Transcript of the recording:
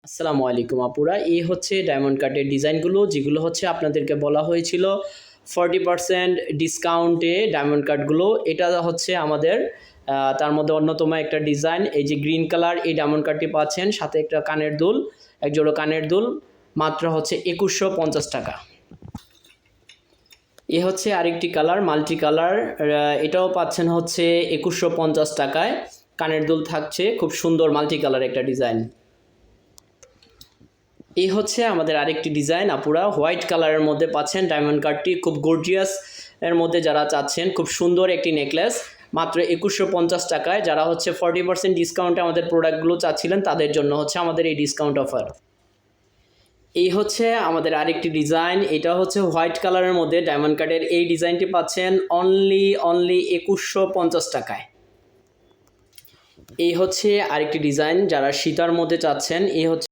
আসসালামু আলাইকুম আপুরা, এই হচ্ছে ডায়মন্ড কাটের ডিজাইনগুলো, যেগুলো হচ্ছে আপনাদেরকে বলা হয়েছিল 40% ডিসকাউন্টে ডায়মন্ড কাটগুলো। এটা হচ্ছে আমাদের তার মধ্যে অন্যতম একটা ডিজাইন। এই যে গ্রিন কালার এই ডায়মন্ড কাটটি পাচ্ছেন, সাথে একটা কানের দুল, এক জোড়া কানের দুল, মাত্র হচ্ছে 2150 টাকা। এ হচ্ছে আরেকটি কালার, মাল্টি কালার, এটাও পাচ্ছেন হচ্ছে 2150 টাকায়। কানের দুল থাকছে, খুব সুন্দর মাল্টি কালার একটা ডিজাইন। এই হচ্ছে আমাদের আরেকটি ডিজাইন আপুরা, হোয়াইট কালারের মধ্যে পাচ্ছেন ডায়মন্ড কাটটি, খুব গর্জিয়াস এর মধ্যে যারা চাচ্ছেন, খুব সুন্দর একটি নেকলেস, মাত্র 2150 টাকায়। যারা হচ্ছে 40% ডিসকাউন্টে আমাদের প্রোডাক্টগুলো চাচ্ছিলেন, তাদের জন্য হচ্ছে আমাদের এই ডিসকাউন্ট অফার। এই হচ্ছে আমাদের আরেকটি ডিজাইন, এটা হচ্ছে হোয়াইট কালারের মধ্যে ডায়মন্ড কাটের এই ডিজাইনটি পাচ্ছেন অনলি 2150 টাকায়। এই হচ্ছে আরেকটি ডিজাইন, যারা সীতার মধ্যে চাচ্ছেন, এই হচ্ছে